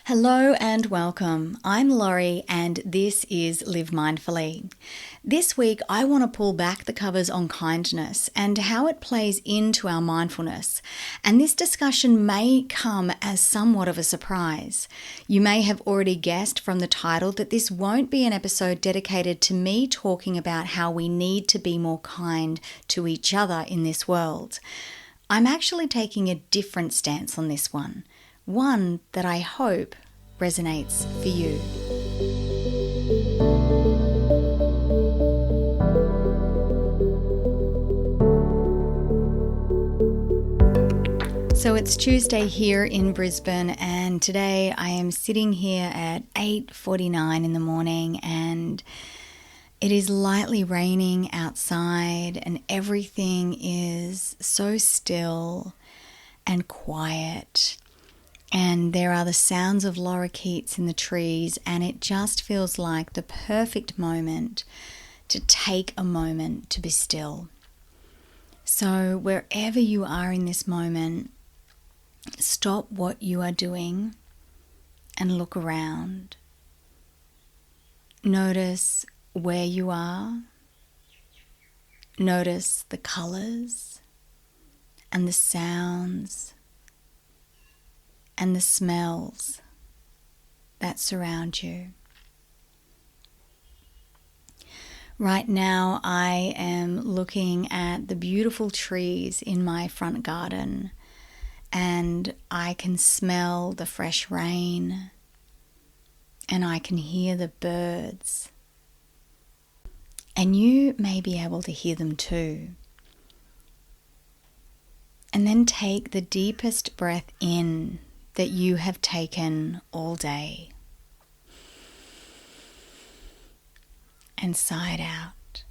Hello and welcome. I'm Laurie and this is Live Mindfully. This week I want to pull back the covers on kindness and how it plays into our mindfulness. And this discussion may come as somewhat of a surprise. You may have already guessed from the title that this won't be an episode dedicated to me talking about how we need to be more kind to each other in this world. I'm actually taking a different stance on this one that I hope resonates for you. So it's Tuesday here in Brisbane, and today I am sitting here at 8:49 in the morning, and it is lightly raining outside and everything is so still and quiet. And there are the sounds of lorikeets in the trees, and it just feels like the perfect moment to take a moment to be still. So wherever you are in this moment, stop what you are doing and look around. Notice where you are. Notice the colors and the sounds and the smells that surround you. Right now I am looking at the beautiful trees in my front garden, and I can smell the fresh rain and I can hear the birds, and you may be able to hear them too. And then take the deepest breath in that you have taken all day, and sigh it out.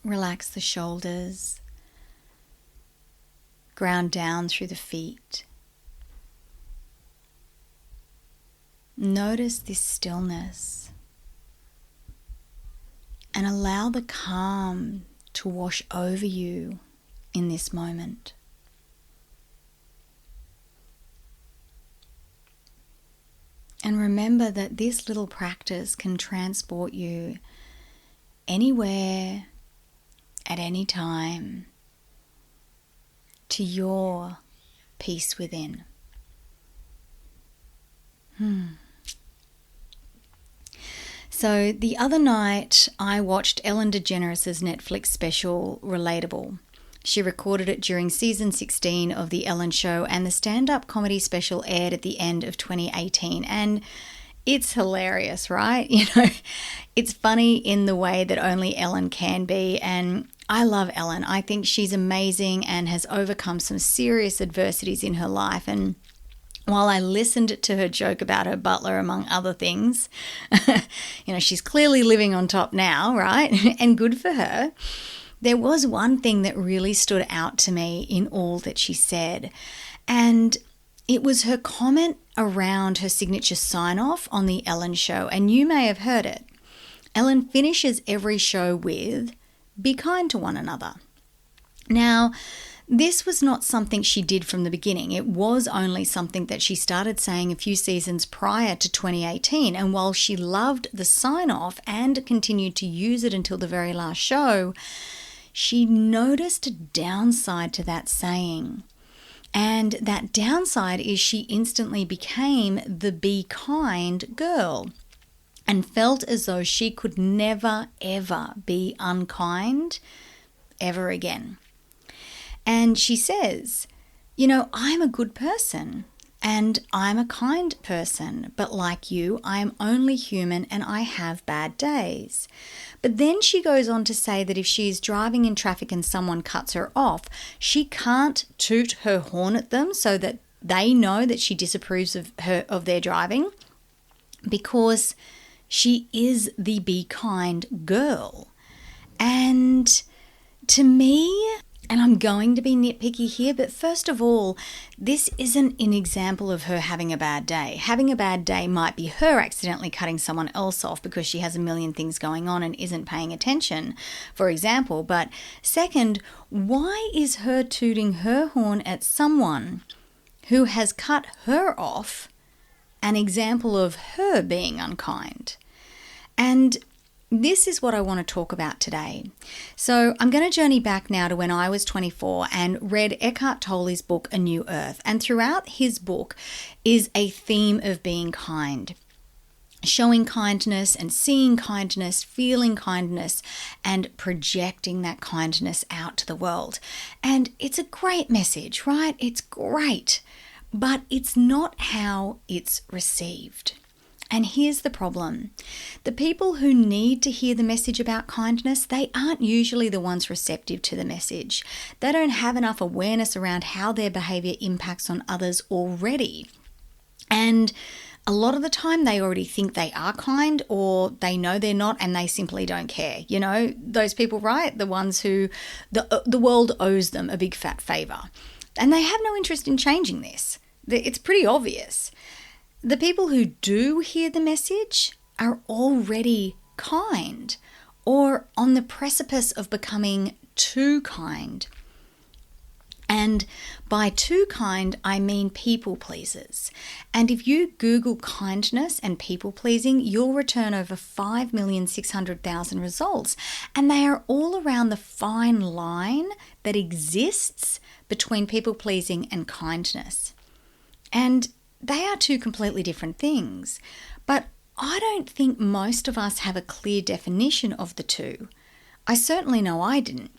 Relax the shoulders, ground down through the feet. Notice this stillness and allow the calm to wash over you in this moment. And remember that this little practice can transport you anywhere, at any time, to your peace within. So the other night I watched Ellen DeGeneres' Netflix special, Relatable. She recorded it during season 16 of The Ellen Show, and the stand-up comedy special aired at the end of 2018. And it's hilarious, right? It's funny in the way that only Ellen can be. And I love Ellen. I think she's amazing and has overcome some serious adversities in her life. And while I listened to her joke about her butler, among other things, she's clearly living on top now, right? And good for her. There was one thing that really stood out to me in all that she said, and it was her comment around her signature sign-off on The Ellen Show, and you may have heard it. Ellen finishes every show with, "Be kind to one another." Now, this was not something she did from the beginning. It was only something that she started saying a few seasons prior to 2018. And while she loved the sign-off and continued to use it until the very last show, she noticed a downside to that saying. And that downside is she instantly became the be kind girl and felt as though she could never, ever be unkind ever again. And she says, I'm a good person and I'm a kind person, but like you, I am only human and I have bad days. But then she goes on to say that if she is driving in traffic and someone cuts her off, she can't toot her horn at them so that they know that she disapproves of their driving, because she is the be kind girl. And to me, And I'm going to be nitpicky here, but first of all, this isn't an example of her having a bad day. Having a bad day might be her accidentally cutting someone else off because she has a million things going on and isn't paying attention, for example. But second, why is her tooting her horn at someone who has cut her off an example of her being unkind? And this is what I want to talk about today. So I'm going to journey back now to when I was 24 and read Eckhart Tolle's book, A New Earth. And throughout his book is a theme of being kind, showing kindness and seeing kindness, feeling kindness, and projecting that kindness out to the world. And it's a great message, right? It's great, but it's not how it's received. And here's the problem. The people who need to hear the message about kindness, they aren't usually the ones receptive to the message. They don't have enough awareness around how their behavior impacts on others already. And a lot of the time they already think they are kind, or they know they're not and they simply don't care. You know, those people, right? The ones who the world owes them a big fat favor. And they have no interest in changing this. It's pretty obvious. The people who do hear the message are already kind or on the precipice of becoming too kind. And by too kind, I mean people pleasers. And if you Google kindness and people pleasing, you'll return over 5,600,000 results. And they are all around the fine line that exists between people pleasing and kindness. And they are two completely different things, but I don't think most of us have a clear definition of the two. I certainly know I didn't.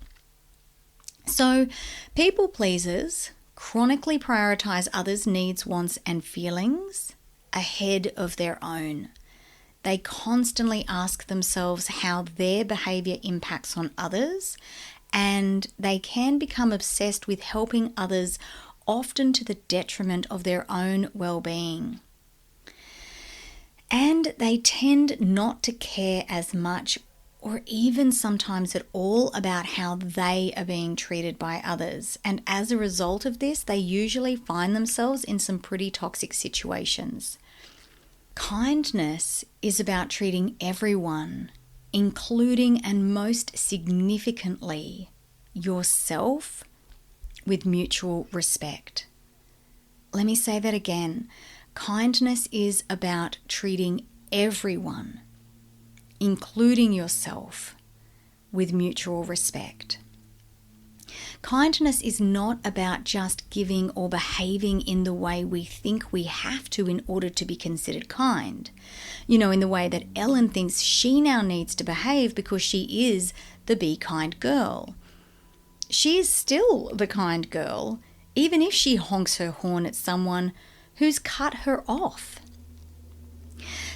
So, people pleasers chronically prioritize others' needs, wants, and feelings ahead of their own. They constantly ask themselves how their behavior impacts on others, and they can become obsessed with helping others, often to the detriment of their own well-being. And they tend not to care as much or even sometimes at all about how they are being treated by others. And as a result of this, they usually find themselves in some pretty toxic situations. Kindness is about treating everyone, including and most significantly yourself, with mutual respect. Let me say that again. Kindness is about treating everyone, including yourself, with mutual respect. Kindness is not about just giving or behaving in the way we think we have to in order to be considered kind. You know, in the way that Ellen thinks she now needs to behave because she is the be kind girl. She is still the kind girl, even if she honks her horn at someone who's cut her off.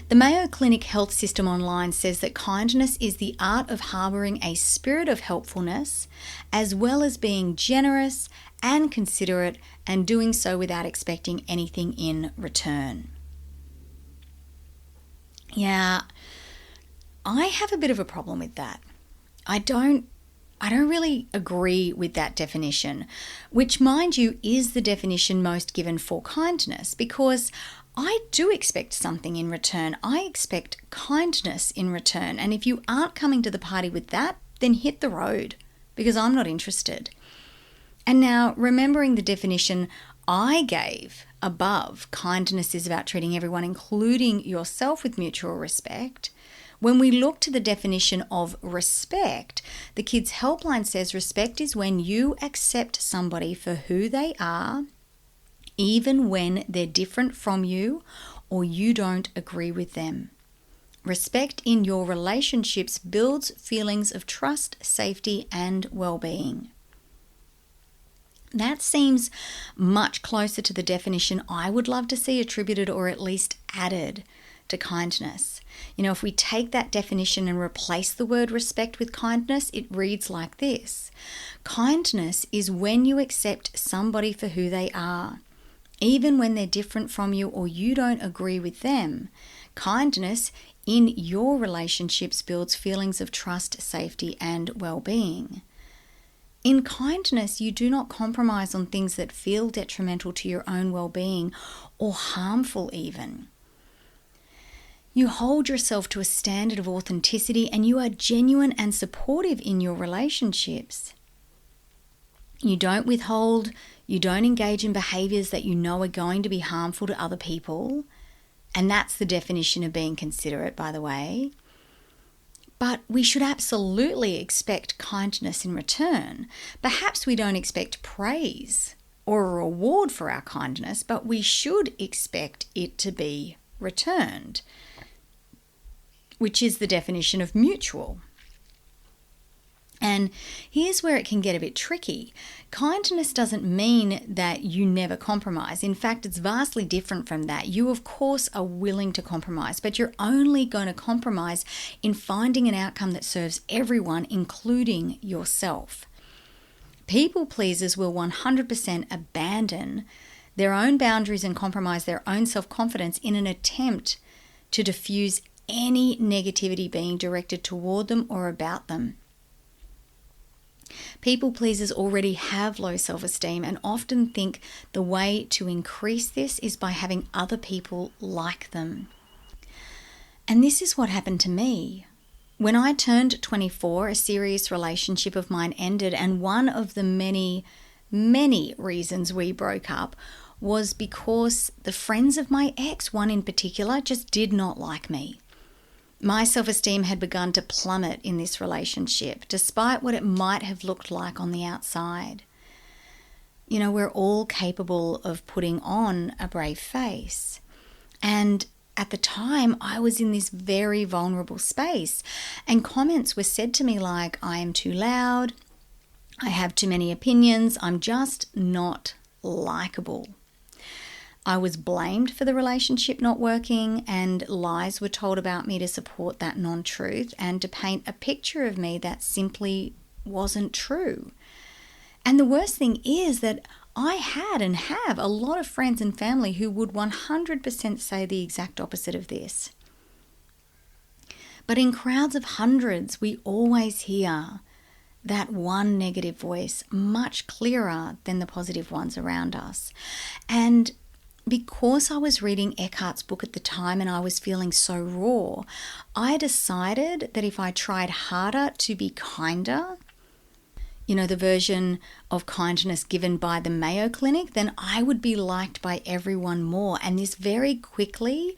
The Mayo Clinic Health System Online says that kindness is the art of harbouring a spirit of helpfulness, as well as being generous and considerate, and doing so without expecting anything in return. Yeah, I have a bit of a problem with that. I don't really agree with that definition, which, mind you, is the definition most given for kindness, because I do expect something in return. I expect kindness in return. And if you aren't coming to the party with that, then hit the road, because I'm not interested. And now, remembering the definition I gave above, kindness is about treating everyone, including yourself, with mutual respect. When we look to the definition of respect, the Kids Helpline says respect is when you accept somebody for who they are, even when they're different from you or you don't agree with them. Respect in your relationships builds feelings of trust, safety, and well-being. That seems much closer to the definition I would love to see attributed or at least added to kindness. You know, if we take that definition and replace the word respect with kindness, it reads like this. Kindness is when you accept somebody for who they are, even when they're different from you or you don't agree with them. Kindness in your relationships builds feelings of trust, safety, and well-being. In kindness, you do not compromise on things that feel detrimental to your own well-being or harmful even. You hold yourself to a standard of authenticity and you are genuine and supportive in your relationships. You don't withhold, you don't engage in behaviors that you know are going to be harmful to other people. And that's the definition of being considerate, by the way. But we should absolutely expect kindness in return. Perhaps we don't expect praise or a reward for our kindness, but we should expect it to be returned, which is the definition of mutual. And here's where it can get a bit tricky. Kindness doesn't mean that you never compromise. In fact, it's vastly different from that. You, of course, are willing to compromise, but you're only going to compromise in finding an outcome that serves everyone, including yourself. People pleasers will 100% abandon their own boundaries and compromise their own self-confidence in an attempt to diffuse any negativity being directed toward them or about them. People pleasers already have low self-esteem and often think the way to increase this is by having other people like them. And this is what happened to me. When I turned 24, a serious relationship of mine ended, and one of the many, many reasons we broke up was because the friends of my ex, one in particular, just did not like me. My self-esteem had begun to plummet in this relationship, despite what it might have looked like on the outside. You know, we're all capable of putting on a brave face. And at the time, I was in this very vulnerable space, and comments were said to me like, I am too loud, I have too many opinions, I'm just not likable. I was blamed for the relationship not working, and lies were told about me to support that non-truth and to paint a picture of me that simply wasn't true. And the worst thing is that I had and have a lot of friends and family who would 100% say the exact opposite of this. But in crowds of hundreds, we always hear that one negative voice much clearer than the positive ones around us. And because I was reading Eckhart's book at the time and I was feeling so raw, I decided that if I tried harder to be kinder, you know, the version of kindness given by the Mayo Clinic, then I would be liked by everyone more. And this very quickly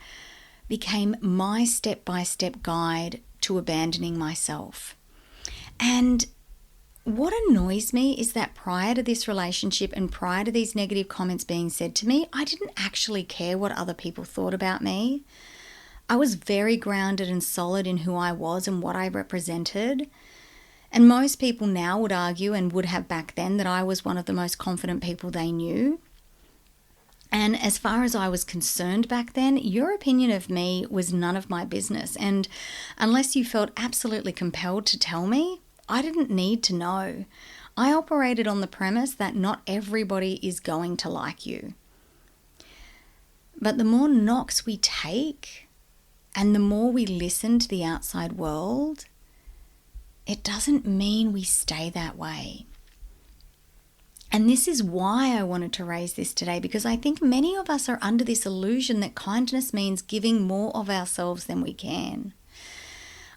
became my step-by-step guide to abandoning myself. And what annoys me is that prior to this relationship and prior to these negative comments being said to me, I didn't actually care what other people thought about me. I was very grounded and solid in who I was and what I represented. And most people now would argue, and would have back then, that I was one of the most confident people they knew. And as far as I was concerned back then, your opinion of me was none of my business. And unless you felt absolutely compelled to tell me, I didn't need to know. I operated on the premise that not everybody is going to like you. But the more knocks we take and the more we listen to the outside world, it doesn't mean we stay that way. And this is why I wanted to raise this today, because I think many of us are under this illusion that kindness means giving more of ourselves than we can.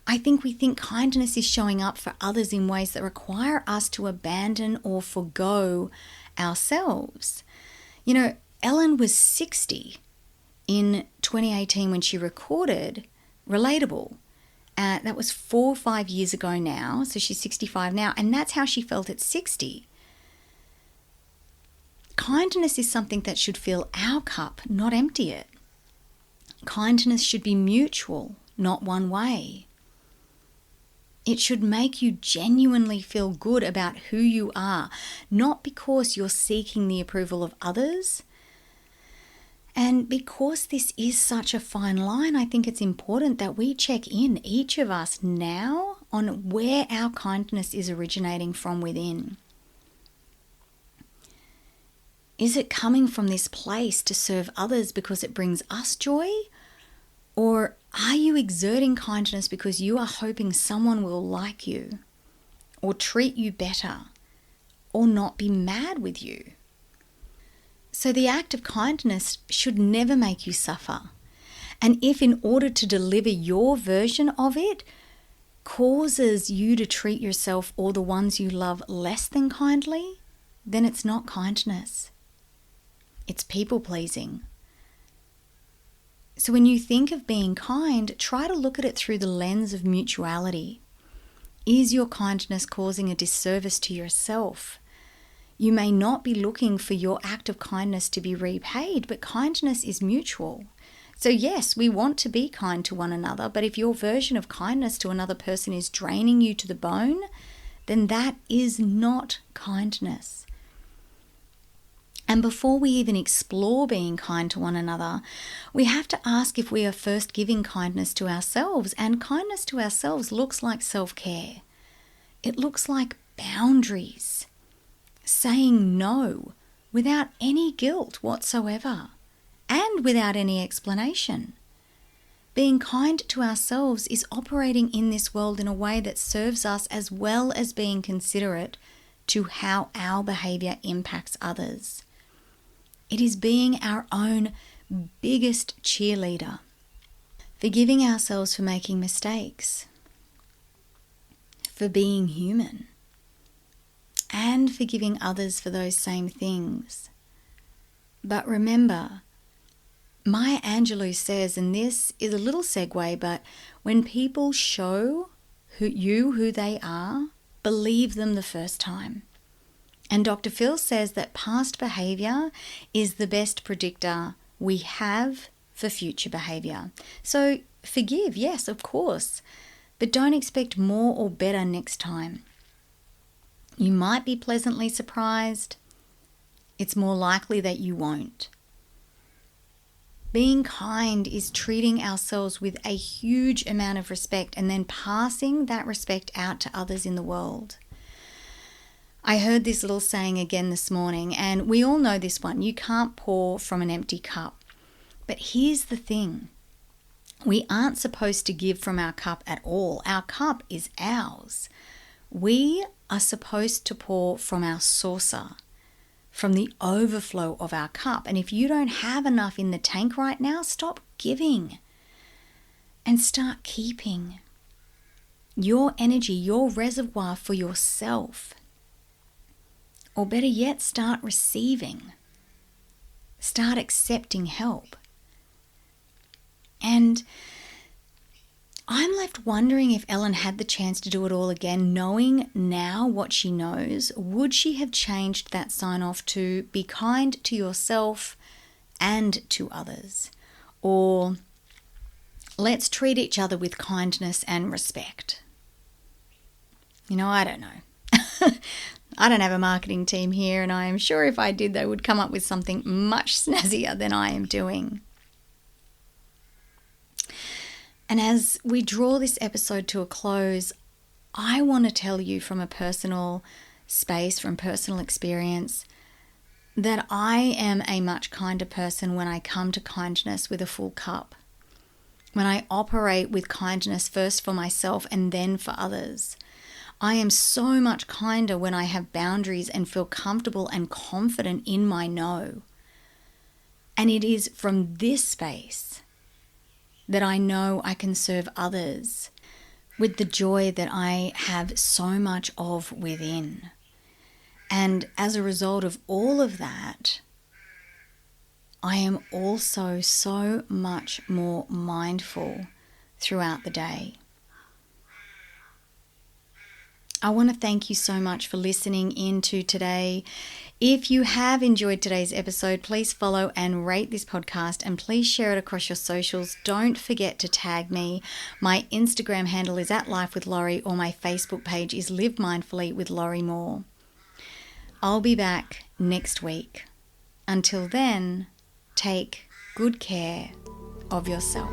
I think we think kindness is showing up for others in ways that require us to abandon or forgo ourselves. You know, Ellen was 60 in 2018 when she recorded Relatable. That was 4 or 5 years ago now, so she's 65 now, and that's how she felt at 60. Kindness is something that should fill our cup, not empty it. Kindness should be mutual, not one way. It should make you genuinely feel good about who you are, not because you're seeking the approval of others. And because this is such a fine line, I think it's important that we check in, each of us now, on where our kindness is originating from within. Is it coming from this place to serve others because it brings us joy? Or are you exerting kindness because you are hoping someone will like you or treat you better or not be mad with you. So the act of kindness should never make you suffer. And if in order to deliver your version of it causes you to treat yourself or the ones you love less than kindly, then it's not kindness. It's people pleasing. So when you think of being kind, try to look at it through the lens of mutuality. Is your kindness causing a disservice to yourself? You may not be looking for your act of kindness to be repaid, but kindness is mutual. So yes, we want to be kind to one another, but if your version of kindness to another person is draining you to the bone, then that is not kindness. And before we even explore being kind to one another, we have to ask if we are first giving kindness to ourselves. And kindness to ourselves looks like self-care. It looks like boundaries, saying no without any guilt whatsoever and without any explanation. Being kind to ourselves is operating in this world in a way that serves us, as well as being considerate to how our behavior impacts others. It is being our own biggest cheerleader, forgiving ourselves for making mistakes, for being human, and forgiving others for those same things. But remember, Maya Angelou says, and this is a little segue, but when people show who they are, believe them the first time. And Dr. Phil says that past behavior is the best predictor we have for future behavior. So forgive, yes, of course, but don't expect more or better next time. You might be pleasantly surprised. It's more likely that you won't. Being kind is treating ourselves with a huge amount of respect and then passing that respect out to others in the world. I heard this little saying again this morning, and we all know this one. You can't pour from an empty cup. But here's the thing. We aren't supposed to give from our cup at all. Our cup is ours. We are supposed to pour from our saucer, from the overflow of our cup. And if you don't have enough in the tank right now, stop giving and start keeping your energy, your reservoir for yourself. Or better yet, start receiving. Start accepting help. And I'm left wondering if Ellen had the chance to do it all again, knowing now what she knows, would she have changed that sign-off to be kind to yourself and to others? Or let's treat each other with kindness and respect? I don't know. I don't have a marketing team here, and I am sure if I did, they would come up with something much snazzier than I am doing. And as we draw this episode to a close, I want to tell you from a personal space, from personal experience, that I am a much kinder person when I come to kindness with a full cup. When I operate with kindness first for myself and then for others. I am so much kinder when I have boundaries and feel comfortable and confident in my no. And it is from this space that I know I can serve others with the joy that I have so much of within. And as a result of all of that, I am also so much more mindful throughout the day. I want to thank you so much for listening in to today. If you have enjoyed today's episode, please follow and rate this podcast, and please share it across your socials. Don't forget to tag me. My Instagram handle is @LifeWithLaurie, or my Facebook page is Live Mindfully with Laurie Moore. I'll be back next week. Until then, take good care of yourself.